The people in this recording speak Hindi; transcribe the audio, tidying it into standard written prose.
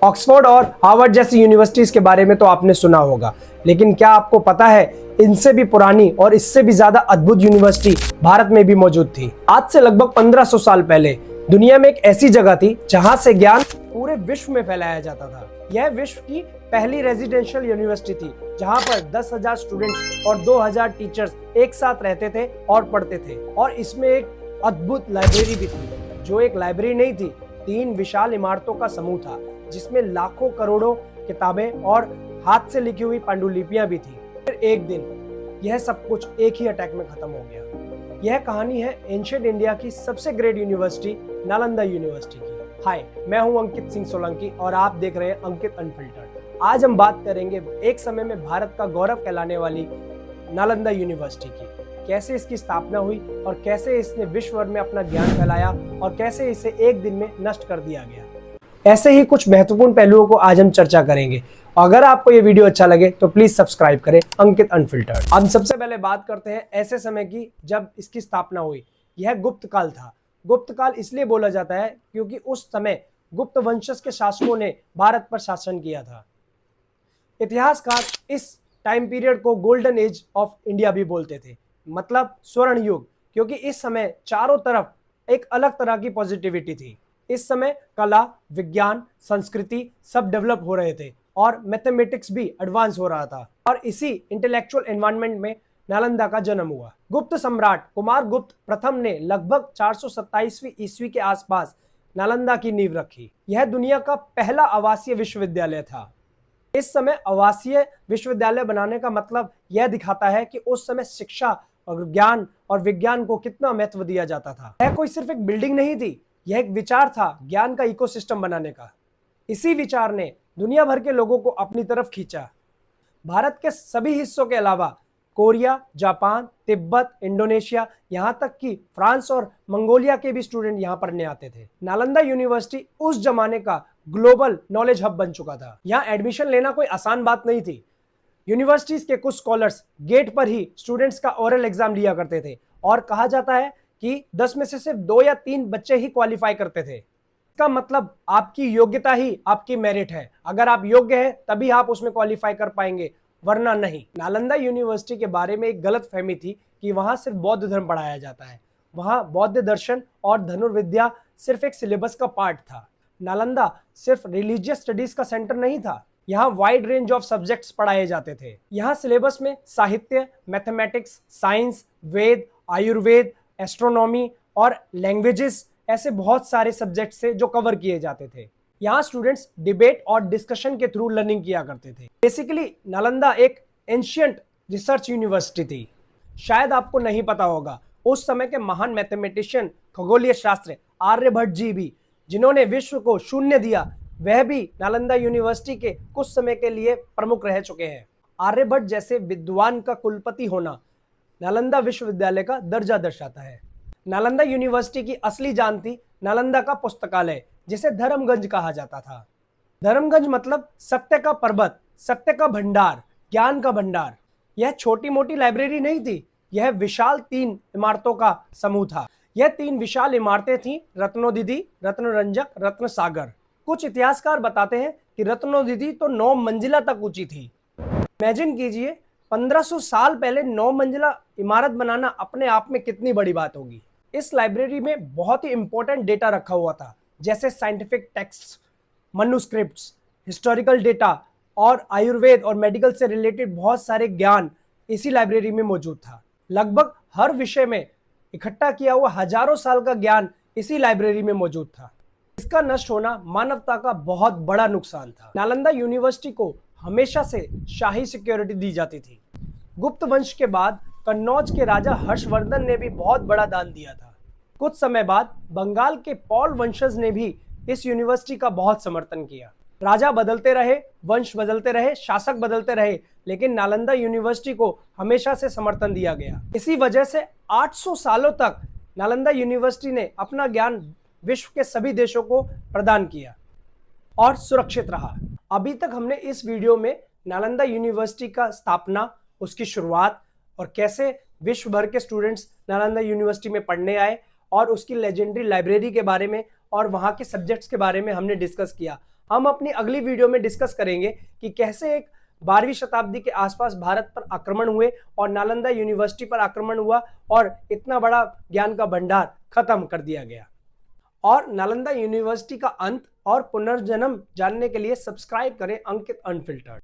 ऑक्सफोर्ड और हार्वर्ड जैसी यूनिवर्सिटीज के बारे में तो आपने सुना होगा, लेकिन क्या आपको पता है इनसे भी पुरानी और इससे भी ज्यादा अद्भुत यूनिवर्सिटी भारत में भी मौजूद थी। आज से लगभग 1500 साल पहले दुनिया में एक ऐसी जगह थी जहां से ज्ञान पूरे विश्व में फैलाया जाता था। यह विश्व की पहली रेजिडेंशियल यूनिवर्सिटी थी जहां पर 10,000 स्टूडेंट्स और 2,000 टीचर्स एक साथ रहते थे और पढ़ते थे। और इसमें एक अद्भुत लाइब्रेरी भी थी, जो एक लाइब्रेरी नहीं थी, 3 विशाल इमारतों का समूह था जिसमें लाखों करोड़ों किताबें और हाथ से लिखी हुई पांडुलिपियां भी थी। फिर एक दिन यह सब कुछ एक ही अटैक में खत्म हो गया। यह कहानी है एंशिएंट इंडिया की सबसे ग्रेट यूनिवर्सिटी नालंदा यूनिवर्सिटी की। हाय, मैं हूं अंकित सिंह सोलंकी और आप देख रहे हैं अंकित अनफिल्टर्ड। आज हम बात करेंगे एक समय में भारत का गौरव कहलाने वाली नालंदा यूनिवर्सिटी की। कैसे इसकी स्थापना हुई और कैसे इसने विश्व भर में अपना ज्ञान फैलाया और कैसे इसे एक दिन में नष्ट कर दिया गया। ऐसे ही कुछ महत्वपूर्ण पहलुओं को आज हम चर्चा करेंगे। अगर आपको ये वीडियो अच्छा लगे तो प्लीज सब्सक्राइब करें अंकित अनफिल्टर्ड। हम सबसे पहले बात करते हैं ऐसे समय की जब इसकी स्थापना हुई। यह गुप्त काल था। गुप्त काल इसलिए बोला जाता है क्योंकि उस समय गुप्त वंशज के शासकों ने भारत पर शासन किया था। इतिहासकार इस टाइम पीरियड को गोल्डन एज ऑफ इंडिया भी बोलते थे, मतलब स्वर्ण युग, क्योंकि इस समय चारों तरफ एक अलग तरह की पॉजिटिविटी थी। इस समय कला, विज्ञान, संस्कृति सब डेवलप हो रहे थे और मैथमेटिक्स भी एडवांस हो रहा था। और इसी इंटेलेक्चुअल एनवायरनमेंट में नालंदा का जन्म हुआ। गुप्त सम्राट कुमार गुप्त प्रथम ने लगभग 427वीं ईस्वी के आसपास नालंदा की नींव रखी। यह दुनिया का पहला आवासीय विश्वविद्यालय था। इस समय आवासीय विश्वविद्यालय बनाने का मतलब यह दिखाता है कि उस समय शिक्षा और ज्ञान और विज्ञान को कितना महत्व दिया जाता था। यह कोई सिर्फ एक बिल्डिंग नहीं थी, यह एक विचार था ज्ञान का इकोसिस्टम बनाने का। इसी विचार ने दुनिया भर के लोगों को अपनी तरफ खींचा। भारत के सभी हिस्सों के अलावा कोरिया, जापान, तिब्बत, इंडोनेशिया, यहाँ तक कि फ्रांस और मंगोलिया के भी स्टूडेंट यहाँ पढ़ने आते थे। नालंदा यूनिवर्सिटी उस जमाने का ग्लोबल नॉलेज हब बन चुका था। यहाँ एडमिशन लेना कोई आसान बात नहीं थी। यूनिवर्सिटीज के कुछ स्कॉलर्स गेट पर ही स्टूडेंट्स का ओरल एग्जाम लिया करते थे और कहा जाता है कि 10 में से सिर्फ 2 या 3 बच्चे ही क्वालिफाई करते थे। इसका मतलब आपकी योग्यता ही आपकी मेरिट है। अगर आप योग्य हैं तभी आप उसमें क्वालिफाई कर पाएंगे, वरना नहीं। नालंदा यूनिवर्सिटी के बारे में एक गलत फहमी थी कि वहां सिर्फ बौद्ध धर्म पढ़ाया जाता है। वहां बौद्ध दर्शन और धनुर्विद्या सिर्फ एक सिलेबस का पार्ट था। नालंदा सिर्फ रिलीजियस स्टडीज का सेंटर नहीं था। यहाँ वाइड रेंज ऑफ सब्जेक्ट्स पढ़ाए जाते थे। यहाँ सिलेबस में साहित्य, मैथमेटिक्स, साइंस, वेद, आयुर्वेद, एस्ट्रोनॉमी और लैंग्वेजेस, ऐसे बहुत सारे सब्जेक्ट से जो कवर किए जाते थे। यहाँ स्टूडेंट्स डिबेट और डिस्कशन के थ्रू लर्निंग किया करते थे। बेसिकली नालंदा एक एंशिएंट रिसर्च यूनिवर्सिटी थी। शायद आपको नहीं पता होगा, उस समय के महान मैथमेटिशियन, खगोलीय शास्त्र आर्यभट्ट जी भी, जिन्होंने विश्व को शून्य दिया, वह भी नालंदा यूनिवर्सिटी के कुछ समय के लिए प्रमुख रह चुके हैं। आर्यभट्ट जैसे विद्वान का कुलपति होना नालंदा विश्वविद्यालय का दर्जा दर्शाता है। नालंदा यूनिवर्सिटी की असली जान थी नालंदा का पुस्तकालय, जिसे धर्मगंज कहा जाता था। धर्मगंज मतलब सत्य का पर्वत, सत्य का भंडार, ज्ञान का भंडार। यह छोटी मोटी लाइब्रेरी नहीं थी, यह विशाल 3 इमारतों का समूह था। यह 3 विशाल इमारतें थीं, रत्नोदिति, रत्नरंजक, रत्नसागर। कुछ इतिहासकार बताते हैं कि रत्नोदिति तो 9 मंजिला तक ऊंची थी। इमेजिन कीजिए 1500 साल पहले 9 मंजिला इमारत बनाना अपने आप में कितनी बड़ी बात होगी। इस लाइब्रेरी में बहुत ही इंपॉर्टेंट डेटा रखा हुआ था, जैसे साइंटिफिक टेक्स्ट्स, मनुस्क्रिप्ट्स, हिस्टोरिकल डेटा और आयुर्वेद और मेडिकल से रिलेटेड बहुत सारे ज्ञान इसी लाइब्रेरी में मौजूद था। लगभग हर विषय में इकट्ठा किया हुआ हजारों साल का ज्ञान इसी लाइब्रेरी में मौजूद था। इसका नष्ट होना मानवता का बहुत बड़ा नुकसान था। नालंदा यूनिवर्सिटी को हमेशा से शाही सिक्योरिटी दी जाती थी। गुप्त वंश के बाद कन्नौज के राजा हर्षवर्धन ने भी बहुत बड़ा दान दिया था। कुछ समय बाद बंगाल के पॉल वंशज ने भी इस यूनिवर्सिटी का बहुत समर्थन किया। राजा बदलते रहे, वंश बदलते रहे, शासक बदलते रहे, लेकिन नालंदा यूनिवर्सिटी को हमेशा से समर्थन दिया गया। इसी वजह से 800 सालों तक नालंदा यूनिवर्सिटी ने अपना ज्ञान विश्व के सभी देशों को प्रदान किया और सुरक्षित रहा। अभी तक हमने इस वीडियो में नालंदा यूनिवर्सिटी का स्थापना, उसकी शुरुआत और कैसे विश्व भर के स्टूडेंट्स नालंदा यूनिवर्सिटी में पढ़ने आए और उसकी लेजेंडरी लाइब्रेरी के बारे में और वहाँ के सब्जेक्ट्स के बारे में हमने डिस्कस किया। हम अपनी अगली वीडियो में डिस्कस करेंगे कि कैसे एक 12वीं शताब्दी के आसपास भारत पर आक्रमण हुए और नालंदा यूनिवर्सिटी पर आक्रमण हुआ और इतना बड़ा ज्ञान का भंडार खत्म कर दिया गया। और नालंदा यूनिवर्सिटी का अंत और पुनर्जन्म जानने के लिए सब्सक्राइब करें अंकित अनफिल्टर्ड।